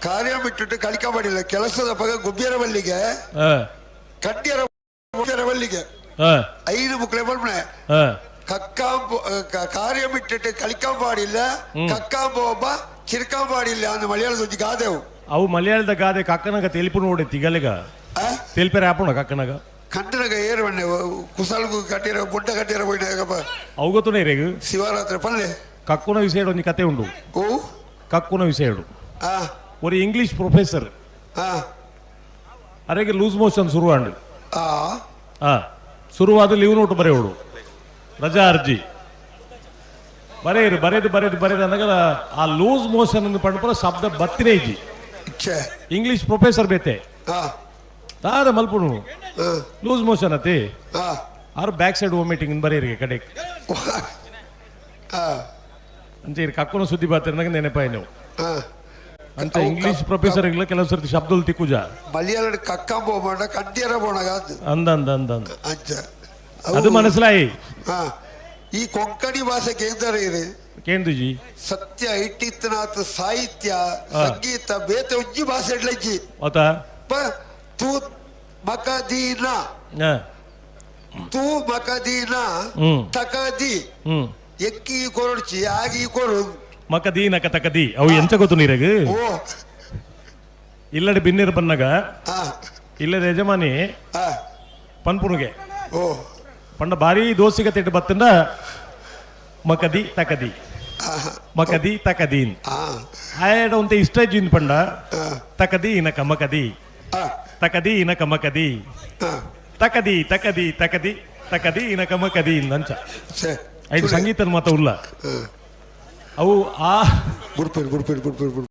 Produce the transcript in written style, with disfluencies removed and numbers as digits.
ಕಾರ್ಯ ಬಿಟ್ಟಿಟ್ಟು ಕಲಿಕ ಮಾಡಿಲ್ಲ ಕೆಲಸದ ಪಗ ಗುಬ್ಬಿಯರ ಬಲ್ಲಿಗೆ ಕಡ್ಡಿಯರ ಬಲ್ಲಿಗೆ 5 ಮಕ್ಕಳೇ ಬಂದ್ಬಿಡೆ ಕಾರ್ಯ ಬಿಟ್ಟಿಟ್ಟು ಕಲಿಕ ಮಾಡಿಲ್ಲ ಕಕ್ಕಾಂಬ ಒಬ್ಬ ಚಿರ್ಕಾಂಬ ಮಾಡಿಲ್ಲ ಅಂದ ಮಲಯಾಳದ ಗಾದೆವು ಅವು ಮಲಯಾಳದ ಗಾದೆ ಕಕ್ಕನಗ ತೆಲಿಪು ನೋಡಿ ತಿಗಲಿಗ ತೆಲ್ಪೇರ ಆಪುಣ ಕಕ್ಕನಗ ಕಂಟನಗ ಏರು ಬಣ್ಣೆ ಕುಸಲ್ಗು ಕಟ್ಟಿರ ಬುಡ್ಡ ಕಟ್ಟಿರ ಹೋಯ್ನಪ್ಪ ಅವು ಗೊತ್ತುನೇ ರೇಗು ಶಿವರಾತ್ರಿ ಪಲ್ಲೆ ಕಕ್ಕುನ ವಿಷಯ ಒಂದು ಕತೆ ಉಂಟು ಓ ಕಕ್ಕುನ ವಿಷಯ ஒரு இங்கிலீஷ் ப்ரொஃபஸர் ಅರೆಗೆ ಲೂಸ್ ಮೋಷನ್ ಶುರುವಾಂಡು ಶುರುವಾದ ಲೀವ್ ನೋಟು ಬರೆಯೋಡು ರಜಾ ಅರ್ಜಿ ಬರೆದು ಅಂದಾಗ ಆ ಲೂಸ್ ಮೋಷನ್ ಅನ್ನು ಪಂಡ್ಪುರ ಶಬ್ದ ಬತ್ತಿನೇ ಇಜ್ಜಿ ಇಂಗ್ಲಿಷ್ ಪ್ರೊಫೆಸರ್ ಬೇತೆ ತಾದ ಮಲ್ಪುಣು ಲೂಸ್ ಮೋಷನ್ ಅತಿ ಆರು ಬ್ಯಾಕ್ ಸೈಡ್ ವಾಮಿಟಿಂಗ್ ಬರೆಯರಿಗೆ ಕಡೆ ಅಂಚೆ ಕಕ್ಕುನ ಸುದ್ದಿ ಬಾತಿರಂದಾಗ ನೆನಪಾಯ ನೀವು ಅಂತ ಇಂಗ್ಲಿಷ್ ಪ್ರೊಫೆಸರ್ ಕೆಲವು ಸರ್ತಿ ಶಬ್ದಗಳು ತಿಕ್ಕುಜ ಮಲಯಾಳ ಕಕ್ಕಂಬ ಮಾಡ ಕಡ್ಡಿಯರ ಬೋಣಗ ಅಂದ ಅದು ಮನಸ್ಲಾಯಿ ಈ ಕೊಂಕಣಿ ಭಾಷೆ ಕೇಂದ್ರ ಇದೆ ಕೇಂದ್ರಜಿ ಸತ್ಯ ಇಟ್ಟಿತ್ತನಾಥ ಸಾಹಿತ್ಯ ಸಂಗೀತ ಬೇತ ಉಜ್ಜಿ ಭಾಷೆ ಇಡ್ಲಜ್ಜಿ ಆತಾ ತೂ ಮಕದೀನ ತೂ ಮಕದೀನ ತಕದಿ ಎಕ್ಕಿ ಕೊರಡ್ಚಿ ಆಗಿ ಕೊರು ಮಕದಿ ನಕ ತಕದಿ ಅವು ಎಂತ ಗೊತ್ತು ನೀರಗ ಇಲ್ಲಡೆ ಬಿನ್ನಿರ್ ಬನ್ನಗ ಇಲ್ಲದ ಯಜಮಾನಿ ಪನ್ಪುಣಿಗೆ ಪಂಡ ಬಾರಿ ದೋಸಿಗೆ ತಿಟ್ಟು ಬತ್ತಂಡ ಮಕದಿ ತಕದಿ ಮಕದಿ ತಕದೀನ್ ಆಯಡ ಒಂತೆ ಇಷ್ಟ ಜೀನ್ ಪಂಡ ತಕದಿ ಇನಕ ಮಕದಿ ತಕದಿ ಇನಕ ಮಕದಿ ತಕದಿ ತಕದಿ ತಕದಿ ತಕದಿ ಇನಕ ಮಕದಿ ಅಂಚ ಐದು ಸಂಗೀತದ ಮಾತ ಉಲ್ಲ ಅವು ಆ